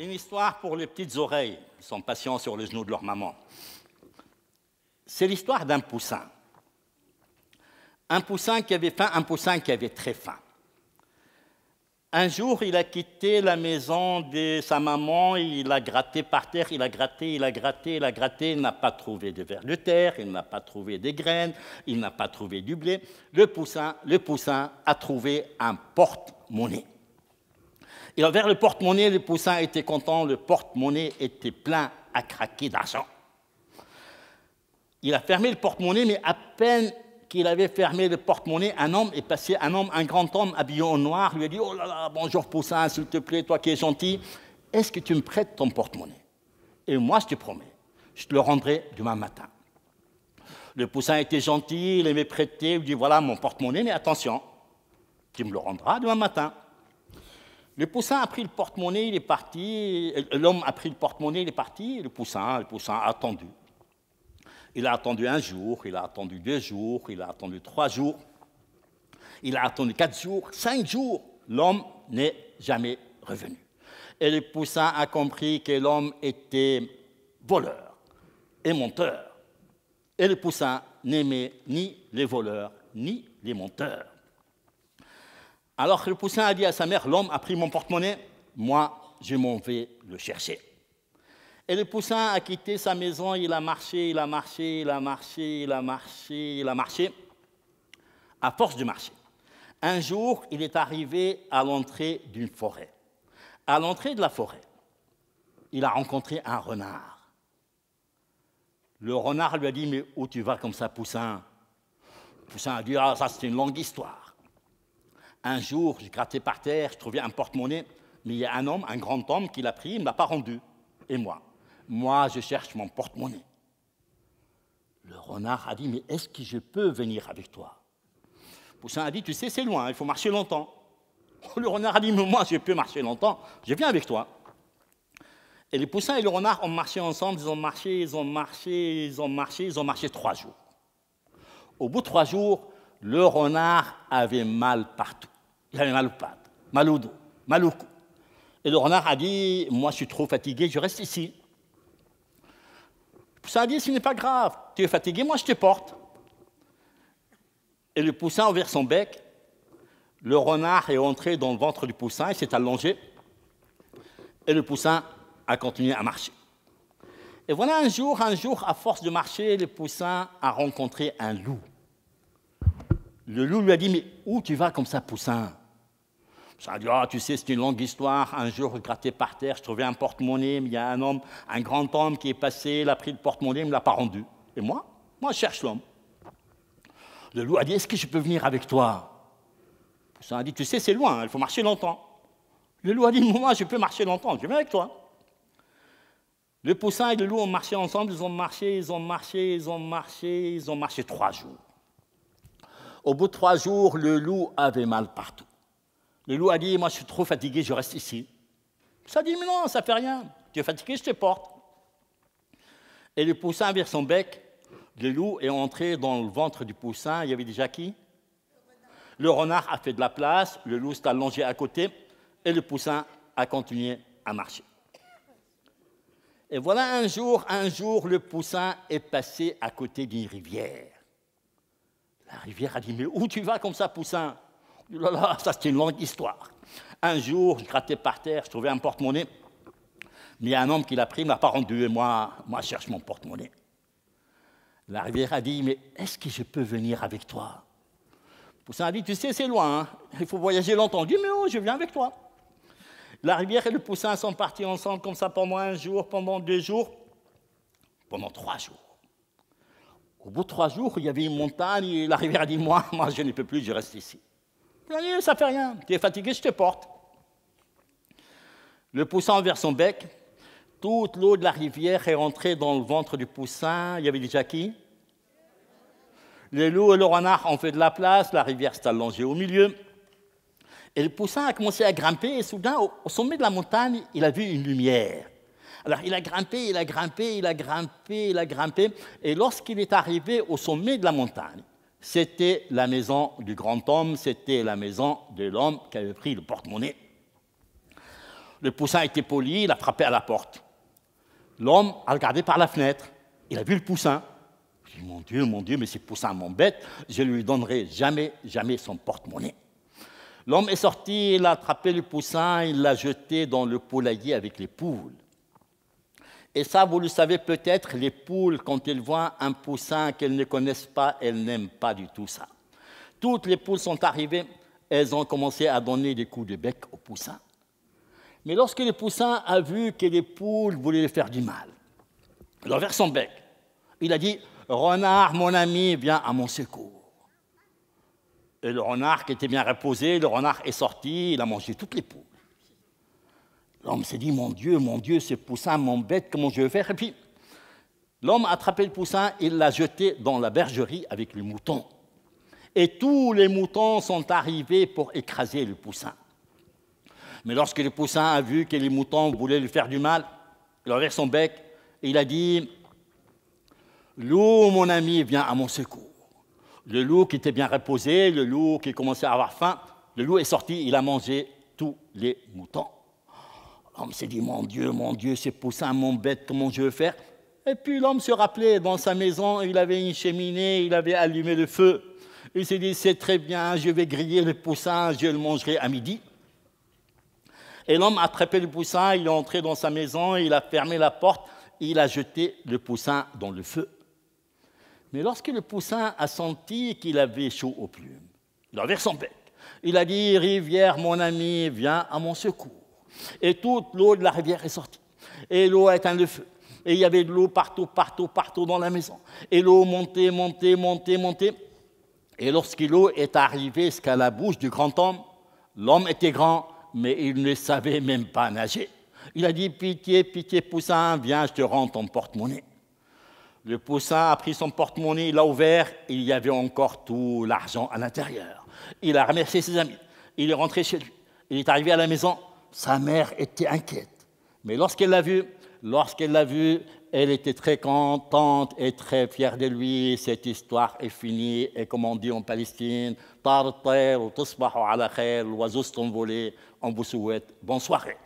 Une histoire pour les petites oreilles. Ils sont patients sur les genoux de leur maman. C'est l'histoire d'un poussin. Un poussin qui avait faim, un poussin qui avait très faim. Un jour, il a quitté la maison de sa maman, il a gratté par terre, il a gratté, il a gratté, il a gratté, il n'a pas trouvé de vers de terre, il n'a pas trouvé des graines, il n'a pas trouvé du blé. Le poussin a trouvé un porte-monnaie. Il a ouvert le porte-monnaie, le poussin était content, le porte-monnaie était plein à craquer d'argent. Il a fermé le porte-monnaie, mais à peine qu'il avait fermé le porte-monnaie, un homme est passé, un grand homme habillé en noir, lui a dit « Oh là là, bonjour poussin, s'il te plaît, toi qui es gentil, est-ce que tu me prêtes ton porte-monnaie? Et moi, je te promets, je te le rendrai demain matin. » Le poussin était gentil, il aimait prêter, il lui dit « Voilà mon porte-monnaie, mais attention, tu me le rendras demain matin. » Le poussin a pris le porte-monnaie, il est parti, l'homme a pris le porte-monnaie, il est parti, et le poussin a attendu. Il a attendu un jour, il a attendu 2 jours, il a attendu 3 jours, il a attendu 4 jours, 5 jours. L'homme n'est jamais revenu. Et le poussin a compris que l'homme était voleur et menteur. Et le poussin n'aimait ni les voleurs ni les menteurs. Alors le poussin a dit à sa mère, l'homme a pris mon porte-monnaie, moi je m'en vais le chercher. Et le poussin a quitté sa maison, il a marché, il a marché, il a marché, il a marché, il a marché, à force de marcher. Un jour, il est arrivé à l'entrée d'une forêt. À l'entrée de la forêt, il a rencontré un renard. Le renard lui a dit, mais où tu vas comme ça, poussin? Le poussin a dit, ah, ça c'est une longue histoire. Un jour, j'ai gratté par terre, je trouvais un porte-monnaie, mais il y a un homme, un grand homme, qui l'a pris, il ne me l'a pas rendu. Et moi, je cherche mon porte-monnaie. Le renard a dit, mais est-ce que je peux venir avec toi? Poussin a dit, tu sais, c'est loin, il faut marcher longtemps. Le renard a dit, mais moi, je peux marcher longtemps, je viens avec toi. Et le poussin et le renard ont marché ensemble, ils ont marché 3 jours. Au bout de 3 jours, le renard avait mal partout. Il avait mal aux pattes, mal au dos, mal au cou. Et le renard a dit, moi, je suis trop fatigué, je reste ici. Le poussin a dit, ce n'est pas grave, tu es fatigué, moi je te porte. Et le poussin a ouvert son bec, le renard est entré dans le ventre du poussin, il s'est allongé, et le poussin a continué à marcher. Et voilà un jour, à force de marcher, le poussin a rencontré un loup. Le loup lui a dit, mais où tu vas comme ça, poussin? Ça a dit, ah, tu sais, c'est une longue histoire. Un jour, je grattais par terre, je trouvais un porte-monnaie, mais il y a un grand homme qui est passé, il a pris le porte-monnaie, il ne me l'a pas rendu. Et moi, je cherche l'homme. Le loup a dit, est-ce que je peux venir avec toi? Le poussin a dit, tu sais, c'est loin, il faut marcher longtemps. Le loup a dit, moi, je peux marcher longtemps, je viens avec toi. Le poussin et le loup ont marché ensemble, ils ont marché 3 jours. Au bout de 3 jours, le loup avait mal partout. Le loup a dit, moi je suis trop fatigué, je reste ici. Ça dit, mais non, ça fait rien. Tu es fatigué, je te porte. Et le poussin a ouvert son bec. Le loup est entré dans le ventre du poussin. Il y avait déjà qui? Le renard a fait de la place. Le loup s'est allongé à côté. Et le poussin a continué à marcher. Et voilà un jour, le poussin est passé à côté d'une rivière. La rivière a dit, mais où tu vas comme ça, poussin? Oh là là, ça c'est une longue histoire. Un jour, je grattais par terre, je trouvais un porte-monnaie, mais il y a un homme qui l'a pris, il ne m'a pas rendu, et moi, je cherche mon porte-monnaie. La rivière a dit, mais est-ce que je peux venir avec toi? Le poussin a dit, tu sais, c'est loin, hein, il faut voyager longtemps. Il dit, mais oh, je viens avec toi. La rivière et le poussin sont partis ensemble comme ça pendant 1 jour, pendant 2 jours, pendant 3 jours. Au bout de 3 jours, il y avait une montagne, et la rivière a dit, moi, je ne peux plus, je reste ici. Il a dit, ça ne fait rien, tu es fatigué, je te porte. Le poussin a ouvert son bec, toute l'eau de la rivière est rentrée dans le ventre du poussin. Il y avait déjà qui? Le loup et le renard ont fait de la place, la rivière s'est allongée au milieu. Et le poussin a commencé à grimper, et soudain, au sommet de la montagne, il a vu une lumière. Alors, il a grimpé, et lorsqu'il est arrivé au sommet de la montagne, c'était la maison du grand homme, c'était la maison de l'homme qui avait pris le porte-monnaie. Le poussin était poli, il a frappé à la porte. L'homme a regardé par la fenêtre, il a vu le poussin. Il dit, mon Dieu, mais ce poussin m'embête, je ne lui donnerai jamais, jamais son porte-monnaie. L'homme est sorti, il a attrapé le poussin, il l'a jeté dans le poulailler avec les poules. Et ça, vous le savez peut-être, les poules, quand elles voient un poussin qu'elles ne connaissent pas, elles n'aiment pas du tout ça. Toutes les poules sont arrivées, elles ont commencé à donner des coups de bec au poussin. Mais lorsque le poussin a vu que les poules voulaient lui faire du mal, il a ouvert son bec. Il a dit, « Renard, mon ami, viens à mon secours. » Et le renard qui était bien reposé, le renard est sorti, il a mangé toutes les poules. L'homme s'est dit, mon Dieu, ce poussin m'embête, comment je vais faire? Et puis, l'homme a attrapé le poussin, il l'a jeté dans la bergerie avec les moutons. Et tous les moutons sont arrivés pour écraser le poussin. Mais lorsque le poussin a vu que les moutons voulaient lui faire du mal, il a ouvert son bec et il a dit, « Loup, mon ami, viens à mon secours. » Le loup qui était bien reposé, le loup qui commençait à avoir faim, le loup est sorti, il a mangé tous les moutons. L'homme s'est dit, mon Dieu, ce poussin m'embête, comment je vais faire? Et puis l'homme se rappelait, dans sa maison, il avait une cheminée, il avait allumé le feu. Il s'est dit, c'est très bien, je vais griller le poussin, je le mangerai à midi. Et l'homme a attrapé le poussin, il est entré dans sa maison, il a fermé la porte, il a jeté le poussin dans le feu. Mais lorsque le poussin a senti qu'il avait chaud aux plumes, il a ouvert son bec. Il a dit, rivière, mon ami, viens à mon secours. Et toute l'eau de la rivière est sortie. Et l'eau a éteint le feu. Et il y avait de l'eau partout dans la maison. Et l'eau montait. Et lorsque l'eau est arrivée jusqu'à la bouche du grand homme, l'homme était grand, mais il ne savait même pas nager. Il a dit, pitié, poussin, viens, je te rends ton porte-monnaie. Le poussin a pris son porte-monnaie, il l'a ouvert, et il y avait encore tout l'argent à l'intérieur. Il a remercié ses amis, il est rentré chez lui. Il est arrivé à la maison, sa mère était inquiète. Mais lorsqu'elle l'a vu, elle était très contente et très fière de lui. Cette histoire est finie. Et comme on dit en Palestine, on vous souhaite bonne soirée.